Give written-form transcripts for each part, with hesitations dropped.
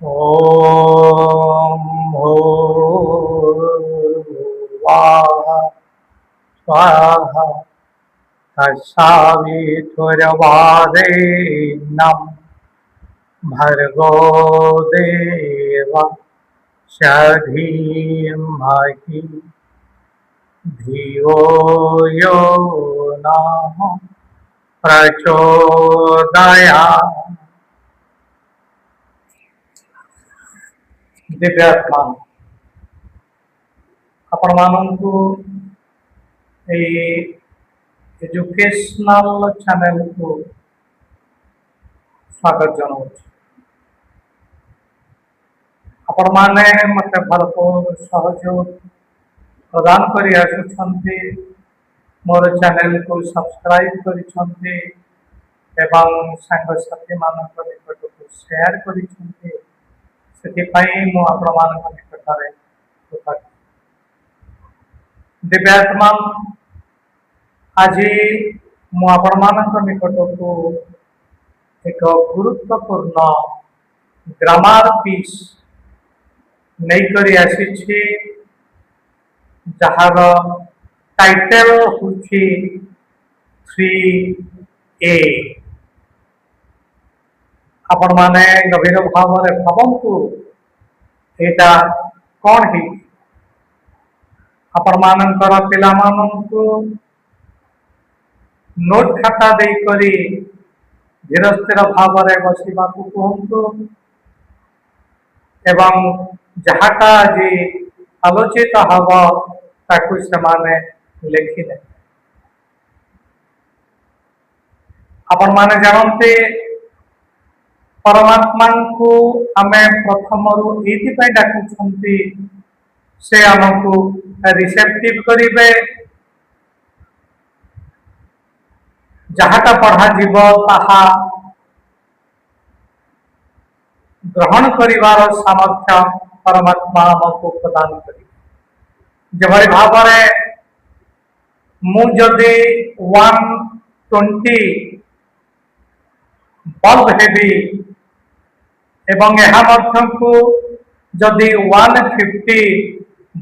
ॐ भूर्भुवः स्वः तत्सवितुर्वरेण्यं भर्गो देवस्य धीमहि धियो यो नः प्रचोदयात्। दिव्यात्मा आपण मानू एजुकेशनल चैनल को स्वागत जनाऊँ। आपण माने मते भरपूर सहयोग प्रदान करी आसुछंती, मोर चैनल को सब्सक्राइब करिछंती एवं संग साथी मानक निकट को शेयर करिछंती। ସେଥିପାଇଁ ମୁଁ ଆପଣମାନଙ୍କ ନିକଟରେ କୃତଜ୍ଞ। ଦିବ୍ୟାତ୍ମା ଆଜି ମୁଁ ଆପଣମାନଙ୍କ ନିକଟକୁ ଏକ ଗୁରୁତ୍ୱପୂର୍ଣ୍ଣ ଗ୍ରାମାର ପିସ୍ ନେଇକରି ଆସିଛି, ଯାହାର ଟାଇଟେଲ ହେଉଛି 3A। आपण माने गभीर भाव में भावतु एटा कौन है। आपण मानकर पिला माननकु नोट खाता दे करी धीर स्थिर भाव में बसवा कहतु एवं जहाटा जी आलोचित हब ताकू से माने लिखिले। आपण माने जानते परमात्मा को आमे प्रथम ये डाकुंट से आमको रिसेप्टिव करेंगे, जहाटा पढ़ा जीव ताहा ग्रहण करिवार सामर्थ्य परमात्मा आमको प्रदान करें। जभरी भाव में मुझे 120 बल्ब हेबी एवं यह को जदि 150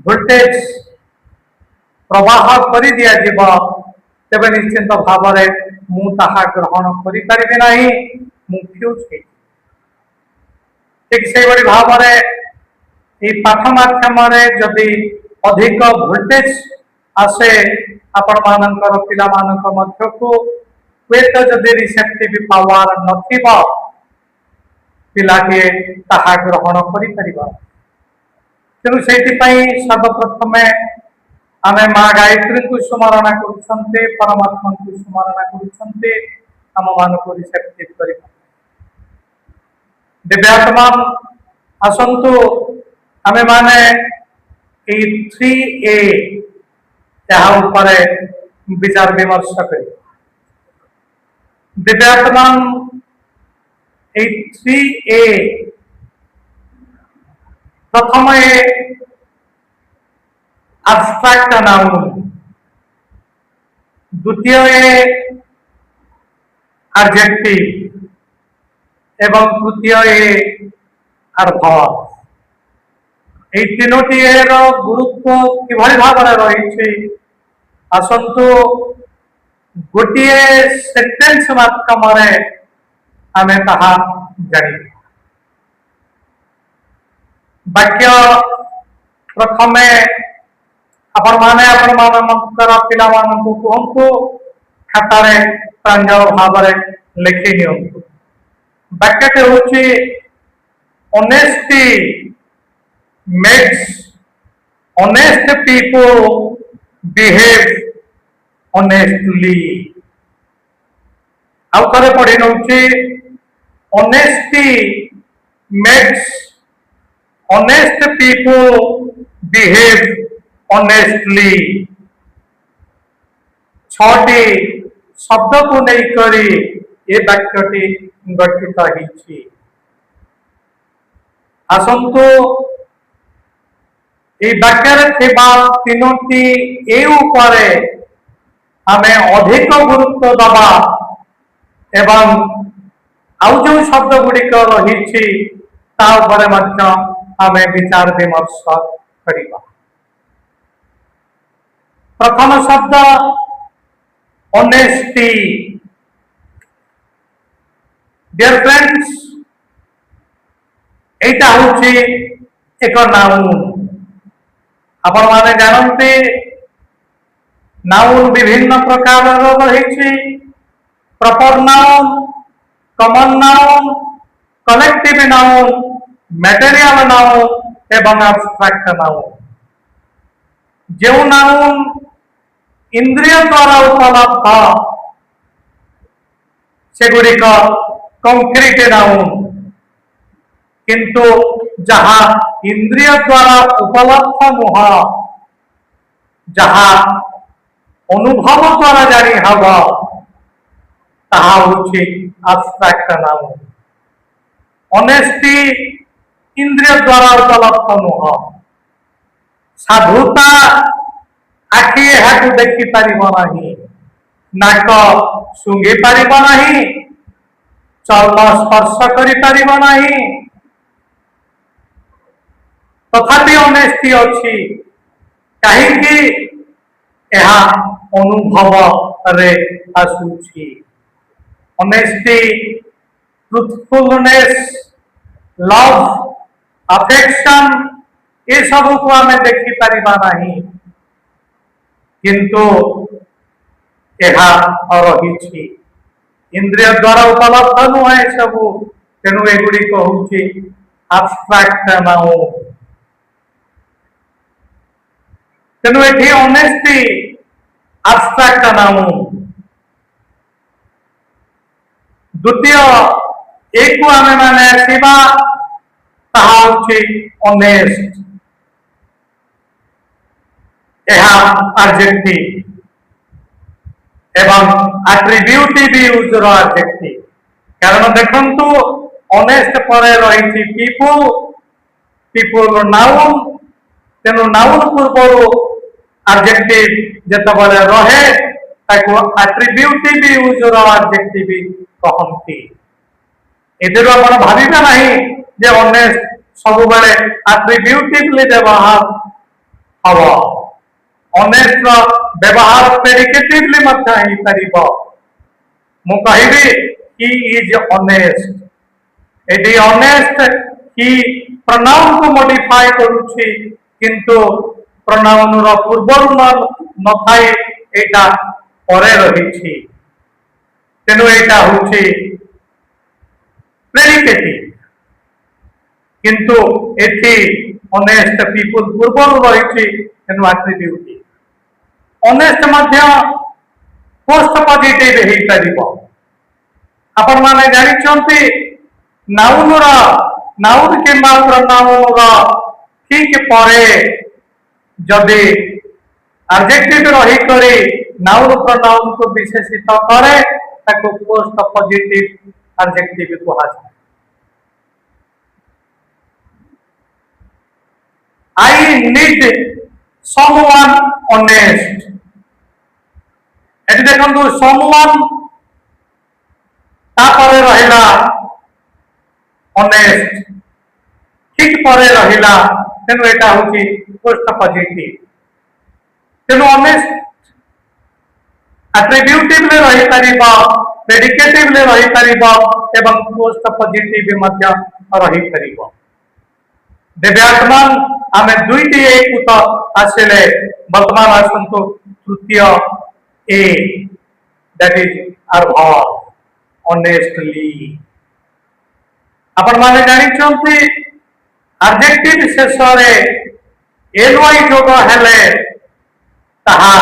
वोल्टेज प्रवाह कर दिया तेरे निश्चिंत भाव में मुझा ग्रहण करि नहीं, फ्यूज ठीक से भाव में पाठ माध्यम जदि अधिक वोल्टेज आसे आपण मानकर पिला मानक मध्य को हुएत जदि रिसेप्टिव पावर नथिबा पिलाटे ताहा ग्रहण करिपरिबा। तेणु सेथिपाई सर्वप्रथम आमे माँ गायत्री को स्मरण करुछन्ते, परमात्मा को स्मरण करुछन्ते, आम मानक रिसेप्टिव करिबा। दिव्यात्मा आसंतु आमे माने 3A यहाँ ऊपर विचार विमर्श करिबा। दिव्यात्मा 3A प्रथम एब्स्ट्रैक्ट नाउन, द्वितीय एडजेक्टिव एवं तृतीय एडवर्ब। ये तीनोटी गुरुत्व किभली भाव में रही आसंतु गोटे सेंटेंस माध्यम आमे ताहा जानी। वाक्य प्रथम आपण माने पिला मानकु कहंतु खातारे प्रांजल भाव में लिखि नियंतु। वाक्यटे होछि honesty makes honest people behave honestly. आउ थे पढ़ी नौ honesty makes honest people behave honestly. 6टी शब्द को लेकर ये वाक्यटी गठित होती। आसंतु ये वाक्य तीनोटी ए उपरे आमे अधिक गुरुत्व दबा एवं आउ जो शब्द गुड़िक रही ता उपरे मध्य आमे विचार विमर्श करिबा। प्रथम शब्द ऑनेस्टी। डियर फ्रेंड्स, एटा होची एक नाउन। आपण माने जानते नाउन विभिन्न प्रकार रही। Proper noun, common noun, collective noun, material noun एवं एब्स्ट्रैक्ट नाउन। जो नाउन इंद्रिय द्वारा उपलब्ध सेगुड़िक कंक्रीट नाउन, किंतु जहाँ इंद्रिय द्वारा उपलब्ध नुह, जहाँ अनुभव द्वारा जानी हब, ताहा होछि एब्स्ट्रैक्ट नाउन। ऑनेस्टी इंद्रिय द्वारा उपलब्ध नुह। साधुता आखि एहाकु देखि पारिब नाही, नाक सुंघी पारिब नाही, चर्म स्पर्श करि पारिब नाही, तथापि ऑनेस्टी अछि। काहेकि यह अनुभव रे आसुछि। ऑनेस्टी, ट्रुथफुलनेस, लव, अफेक्शन ये सब को आमे देखि पारिबा नाही, किंतु यह रही इंद्रिय द्वारा उपलब्ध नुहे सब। तेणु एगुड़िक होछि एब्स्ट्रैक्ट नाउन। तेणु एठी ऑनेस्टी एब्स्ट्रैक्ट नाउन। द्वितीय एक आमे माने आसीबा ताहा होछि ऑनेस्ट। यह एडजेक्टिव एवं एट्रिब्यूटिव यूज रो एडजेक्टिव। कारण देखंतु ऑनेस्ट परे रही पीपल, पीपल नाउन। तेणु नाउन पूर्व एडजेक्टिव जेतबले रहे ताको एट्रिब्यूटिव यूज रो एडजेक्टिव कहंती। एदिरो आपण भाबिबा नाही जे ऑनेस्ट सब बेले एट्रिब्यूटिवली व्यवहार हबो। ऑनेस्ट व्यवहार प्रेडिकेटिवली मध्य ही परिबो। मु कहिबी ही इज ऑनेस्ट। एडी ऑनेस्ट ही प्रोनाउन को मॉडिफाई करूछि, किंतु प्रोनाउन रो पूर्वरु न थाई एटा परे रहिछि। तेनु एटा होछि प्रेडिकेटिव, किंतु एठी ऑनेस्ट पीपल पूर्वरु रहिछि। तेनु एट्रिब्यूटिव। ऑनेस्ट मध्य पोस्ट पॉजिटिव ही परिबो। आपण माने जानिछंती नाउन रा, नाउन किंबा प्रोनाउन रा ठीक परे जदि एडजेक्टिव रही करी नाउन प्रोनाउन को विशेषित करे ताको पोस्ट पॉजिटिव एडजेक्टिव कहा जाय। I need someone honest। Eighty देखंतु someone तापरे रहिला ऑनेस्ट, ठीक परे रहिला। तेनु एटा होची पोस्ट पॉजिटिव। तेनु ऑनेस्ट एट्रिब्यूटिवली रही परिबा, प्रेडिकेटिवली रही परिबा एवं पोस्ट पॉजिटिव मध्य रही परिबा। दिव्यात्मन आमे दुईटी एक उत आसिले। वर्तमान आसंतु तृतीय ए, that is our verb honestly. आपण माने जानिछंती एडजेक्टिव शेष रे एलवाई जोग हेले ताहा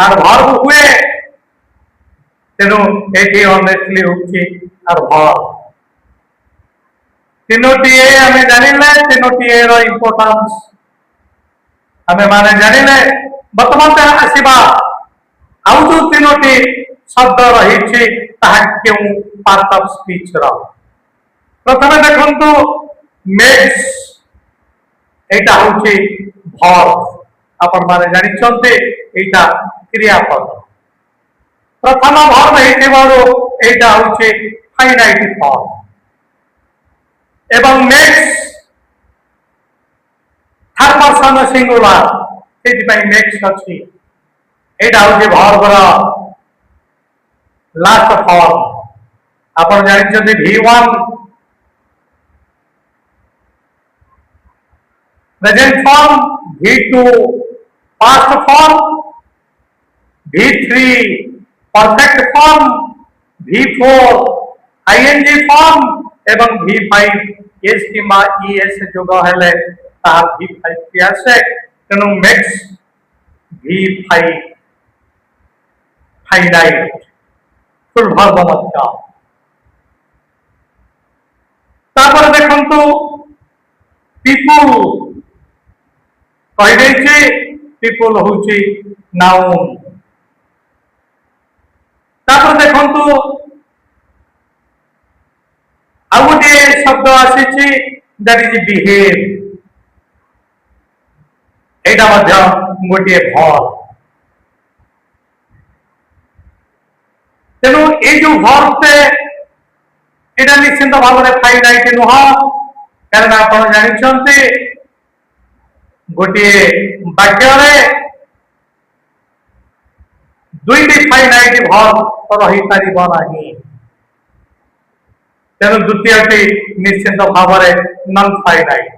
आवर वर्ब हुए। तेनु एठी ऑनेस्टली होची आवर वर्ब। तीनोटी ए हमें जानिले, तीनोटी ए रो इंपोर्टेंस हमें माने जानिले। वर्तमान ते आसीबा आउ जो तीनोटी शब्द रही ताहा केउ पार्ट ऑफ स्पीच रो। प्रथमे देखंतु मेक्स, एटा होची वर्ब। आपण माने जानिछंते एटा क्रियापद। प्रथम वर्ब हेतिबारो एटा होची फाइनाइट फॉर्म एवं मेक्स फॉर्म सिंगुलर सेति पई नेक्स्ट अछि एटा होचे वर्बर लास्ट फॉर्म आपण जानिछथि V1 present form V2 past form V3 perfect form V4 ING form एवं V5 एस किंबा ईएस जोग हेले ताहा V5 के आसे तेनु makes V5 finite full verb मध्य तापर देखंतु पीपल कहि दैछि पीपल होछि नाउन तापर देखंतु आ गोटे शब्द आसीछि दैट इज बिहेव एटा मध्य गोटे वर्ब तेणु ये जो वर्ब से एटा निश्चित भाव में फाइनाइट नुह कारण आप जानते गोटे वाक्य दुईटी फाइनाइट वर्ब रही पार नहीं तेणु द्वितीयटी निश्चित भाव में नन फाइनाइट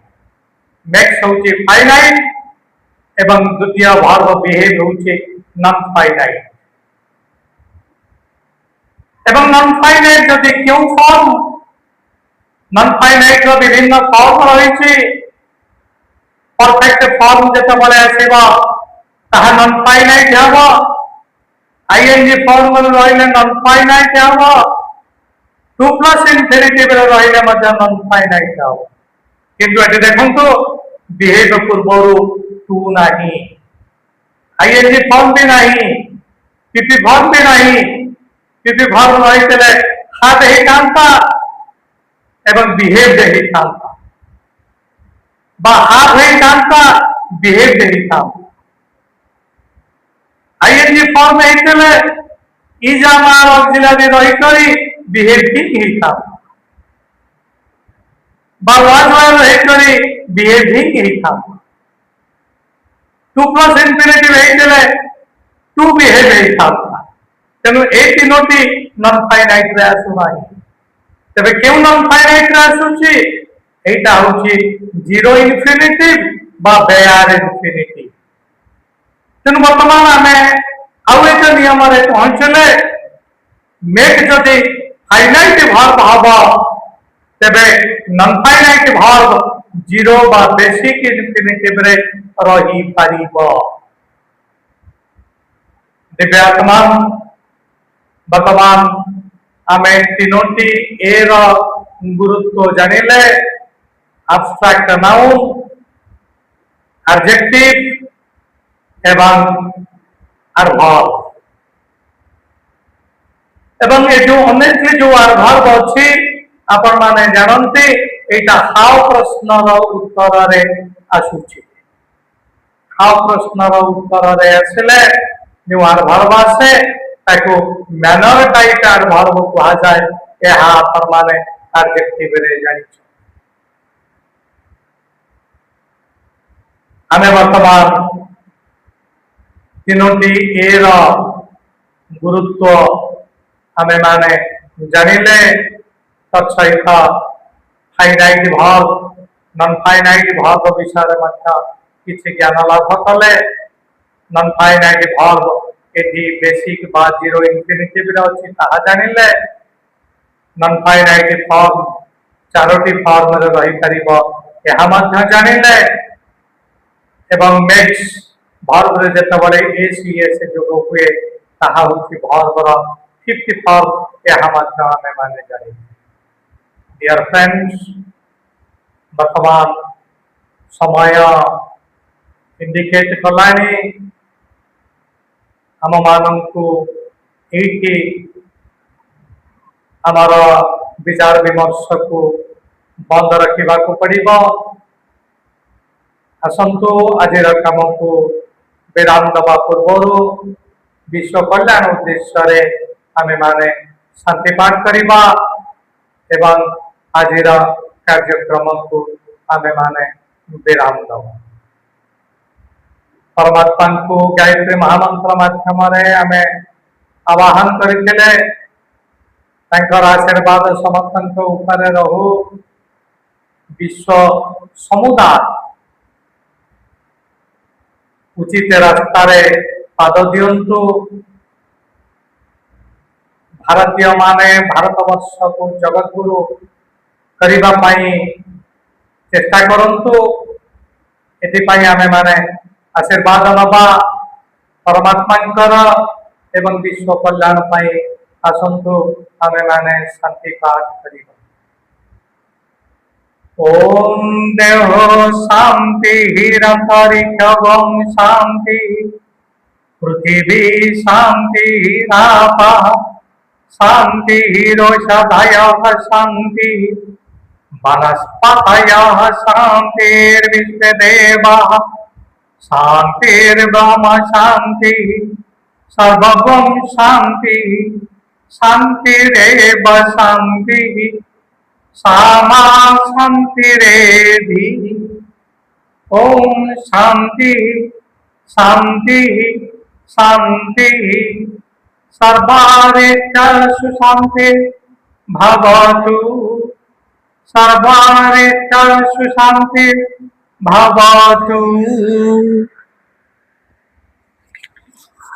मैक्स होची फाइनाइट एवं द्वितीय वर्ब बिहेव होची नन फाइनाइट एवं नन फाइनाइट जदि क्यों फॉर्म नन फाइनाइट रो विभिन्न फॉर्म रही परफेक्ट फॉर्म जते बले आसीबा ताहा नन फाइनाइट हबो आईएनजी फॉर्म में रहिले नन फाइनाइट हबो टू प्लस इंफिनिटिव रे रहिले मध्य नन फाइनाइट हबो किंतु एटे देखंतु बिहेव पूर्वरु टू नाही आईएनजी फॉर्म भी नहीं पीपी फॉर्म भी नहीं पीपी फॉर्म रही हाथ ही कांता एवं बिहेव दे ही कांता बा हाथ ही कांता बिहेव दे ही कांता आईएनजी फॉर्म हेतले इज आमार ऑक्सिलरी रही करी बिहेव ही कांता बा वाज वाज रही करी बिहेव ही कांता टू प्लस इंफिनिटिव हेतले टू बिहेव ही कांता तेणु ए तीनोटी नन फाइनाइट रे आसु नाही तबे केउ नन फाइनाइट रे आसुची एटा होची जीरो इंफिनिटिव बा बेयर इंफिनिटिव तेणु वर्तमान आमे आउ एक नियम रे पहुंचले मेक जदि फाइनाइट वर्ब हबो तबे नन फाइनाइट वर्ब जीरो बा बेसिक इंफिनिटिव रे रही पारिबो दिव्यात्मा वर्तमान आमे तीनोटी ए रो गुरुत्व जानिले एब्स्ट्रैक्ट नाउन एडजेक्टिव एवं एडवर्ब एवं ए जो अनेक जो एडवर्ब अछि आपण माने जानते एटा हाउ प्रश्न रो उत्तर रे आसुची हाउ प्रश्न रो उत्तर रे आसले जो एडवर्ब आसे ताको मैनर टाइप एडवर्ब कहा जाए यह आपण माने एडजेक्टिव रे जानि हमें वर्तमान तीनोटी ए रो गुरुत्व हमें माने जानिले तत्सहित finite verb non finite verb विषय मध्य किछि ज्ञान लाभ कले नन फाइनाइट वर्ब एठी बेसिक बा जीरो इंफिनिटिव रे अछि ताहा जानिले नन फाइनाइट फॉर्म चारोटी फॉर्म रे रही परिबो एहा मध्य जानिले एवं मैक्स वर्ब रे जते बले एसीएस जोग हुए ताहा होछि वर्ब रो फिफ्थ फॉर्म एहा मध्य हमें माने जानिले डियर फ्रेंड्स वर्तमान समय इंडिकेट कलानी हम मानंकु एठी हमारा विचार विमर्श को बंद रखा पड़ो आसतु आज कम को विराम दबा पूर्व विश्व कल्याण उद्देश्य आमे माने शांति पाठ करवा एवं आज कार्यक्रम को आमे माने विराम दबा। परमात्मा को गायत्री महामंत्र माध्यम आम आवाहन करते आशीर्वाद समस्त ऊपर रहू विश्व समुदाय उचित रास्तार पाद दिंतु भारतीय माने भारत वर्ष को जगत गुरु करने चेष्टा करंतु एथिपाई आमे माने आशीर्वाद नबा परमात्मा एवं विश्व कल्याण पाई आसंतु आमे माने शांति पाठ करिबा। ओम देह शांति हिरंतरिक्षं शांति पृथिवी शांति आपा शांति रोषधय शांति वनस्पतयः शांतिर्विश्वदेवः शांतिर्ब्रह्म शांति सर्वगं शांति शांतिरेव शांति सामा शांतिरेधि। ओम शांति शांति शांति सर्वारिष्टसु शांति भवतु सर्वारिष्टसु शांति भवतु।